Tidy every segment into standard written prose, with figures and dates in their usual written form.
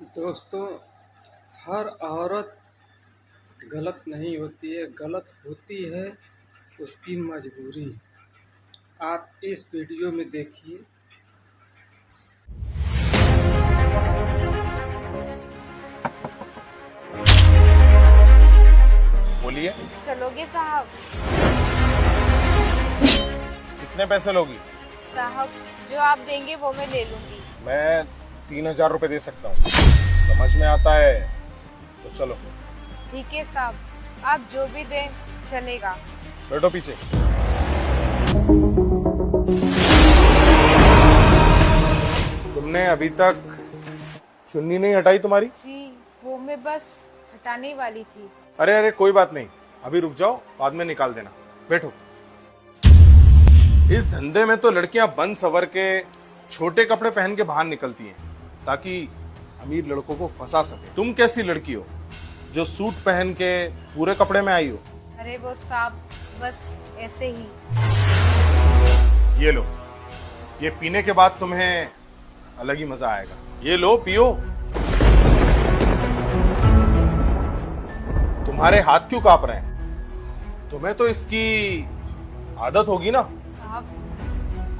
दोस्तों, हर औरत गलत नहीं होती है, गलत होती है उसकी मजबूरी। आप इस वीडियो में देखिए। बोलिए। चलोगे साहब? कितने पैसे लोगी? साहब, जो आप देंगे वो मैं ले लूंगी। मैं 3,000 रुपए दे सकता हूँ। समझ में आता है तो चलो। ठीक है साहब, आप जो भी दें चलेगा। बैठो पीछे। तुमने अभी तक चुन्नी नहीं हटाई तुम्हारी? जी, वो मैं बस हटाने वाली थी। अरे अरे कोई बात नहीं, अभी रुक जाओ, बाद में निकाल देना। बैठो। इस धंधे में तो लड़कियां बन सवर के छोटे कपड़े पहन के बाहर निकलती हैं ताकि अमीर लड़कों को फंसा सके। तुम कैसी लड़की हो जो सूट पहन के पूरे कपड़े में आई हो? अरे वो साहब, बस ऐसे ही। ये लो, ये पीने के बाद तुम्हें अलग ही मजा आएगा। ये लो पियो। तुम्हारे हाथ क्यों कांप रहे हैं? तुम्हें तो इसकी आदत होगी ना। साहब,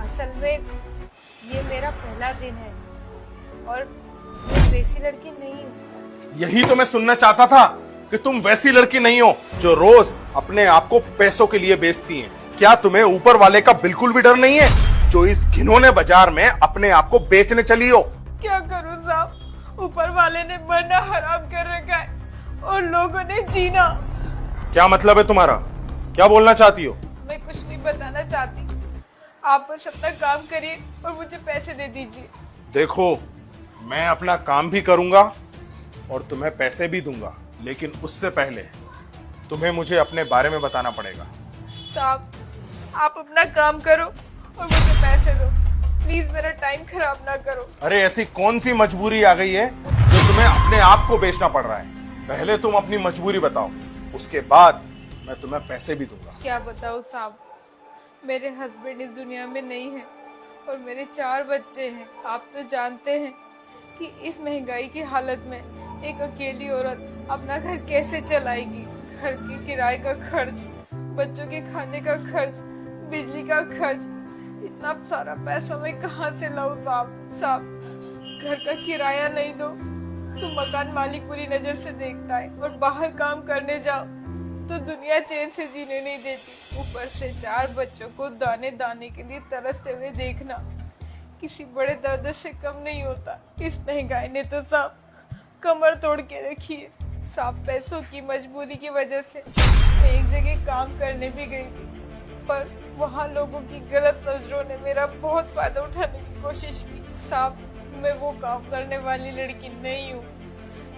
असल में ये मेरा पहला दिन है और मैं वैसी लड़की नहीं हूँ। यही तो मैं सुनना चाहता था कि तुम वैसी लड़की नहीं हो जो रोज अपने आप को पैसों के लिए बेचती हैं। क्या तुम्हें ऊपर वाले का बिल्कुल भी डर नहीं है जो इस घिनौने बाजार में अपने आप को बेचने चली हो? क्या करूँ साहब, ऊपर वाले ने मरना हराम कर रखा है और लोगों ने जीना। क्या मतलब है तुम्हारा? क्या बोलना चाहती हो? मैं कुछ नहीं बताना चाहती, आप बस अपना काम करिए और मुझे पैसे दे दीजिए। देखो, मैं अपना काम भी करूंगा और तुम्हें पैसे भी दूंगा, लेकिन उससे पहले तुम्हें मुझे अपने बारे में बताना पड़ेगा। साहब, आप अपना काम करो और मुझे पैसे दो। प्लीज मेरा टाइम खराब ना करो। अरे ऐसी कौन सी मजबूरी आ गई है जो तुम्हें अपने आप को बेचना पड़ रहा है? पहले तुम अपनी मजबूरी बताओ, उसके बाद मैं तुम्हें पैसे भी दूंगा। क्या बताऊँ साहब, मेरे हस्बैंड इस दुनिया में नहीं है और मेरे 4 बच्चे हैं। आप तो जानते हैं कि इस महंगाई की हालत में एक अकेली औरत अपना घर कैसे चलाएगी। घर के किराए का खर्च, बच्चों के खाने का खर्च, बिजली का खर्च, इतना सारा पैसा मैं कहाँ से लाऊं साहब, घर का किराया नहीं दो तो मकान मालिक बुरी नजर से देखता है और बाहर काम करने जाओ तो दुनिया चैन से जीने नहीं देती। ऊपर से 4 बच्चों को दाने दाने के लिए तरसते हुए देखना किसी बड़े दर्द से कम नहीं होता। इस महंगाई ने तो साहब कमर तोड़ के रखी है। साहब, पैसों की मजबूरी की वजह से मैं एक जगह काम करने भी गई थी, पर वहाँ लोगों की गलत नजरों ने मेरा बहुत फायदा उठाने की कोशिश की। साहब, मैं वो काम करने वाली लड़की नहीं हूँ,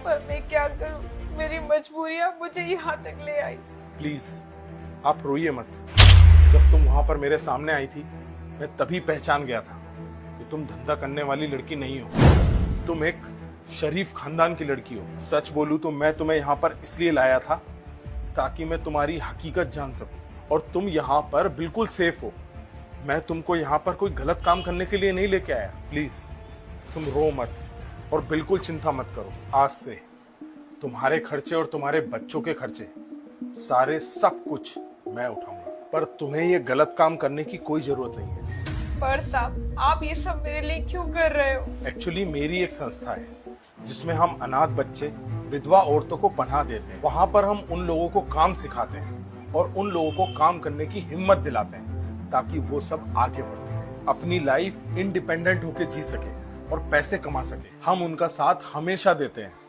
पर मैं क्या करूँ, मेरी मजबूरियाँ मुझे यहाँ तक ले आई। प्लीज आप रोइए मत। जब तुम वहां पर मेरे सामने आई थी, मैं तभी पहचान गया था कि तुम धंधा करने वाली लड़की नहीं हो। तुम एक शरीफ खानदान की लड़की हो। सच बोलूं तो मैं तुम्हें यहाँ पर इसलिए लाया था ताकि मैं तुम्हारी हकीकत जान सकूं, और तुम यहाँ पर बिल्कुल सेफ हो। मैं तुमको यहाँ पर कोई गलत काम करने के लिए नहीं लेके आया। प्लीज तुम रो मत और बिल्कुल चिंता मत करो। आज से तुम्हारे खर्चे और तुम्हारे बच्चों के खर्चे सारे सब कुछ मैं उठाऊंगा, पर तुम्हें ये गलत काम करने की कोई जरूरत नहीं है। पर साहब, आप ये सब मेरे लिए क्यों कर रहे हो? एक्चुअली मेरी एक संस्था है जिसमें हम अनाथ बच्चे, विधवा औरतों को पनाह देते हैं। वहाँ पर हम उन लोगों को काम सिखाते हैं और उन लोगों को काम करने की हिम्मत दिलाते हैं ताकि वो सब आगे बढ़ सके, अपनी लाइफ इंडिपेंडेंट होके जी सके और पैसे कमा सके। हम उनका साथ हमेशा देते हैं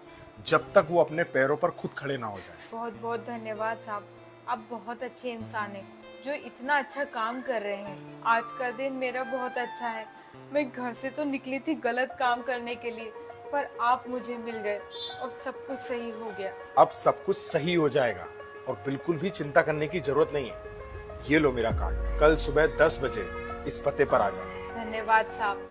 जब तक वो अपने पैरों पर खुद खड़े ना हो जाए। बहुत बहुत धन्यवाद साहब, आप बहुत अच्छे इंसान हैं जो इतना अच्छा काम कर रहे हैं। आज का दिन मेरा बहुत अच्छा है। मैं घर से तो निकली थी गलत काम करने के लिए, पर आप मुझे मिल गए और सब कुछ सही हो गया। अब सब कुछ सही हो जाएगा और बिल्कुल भी चिंता करने की जरूरत नहीं है। ये लो मेरा कार्ड, कल सुबह 10 बजे इस पते पर आ जाना। धन्यवाद साहब।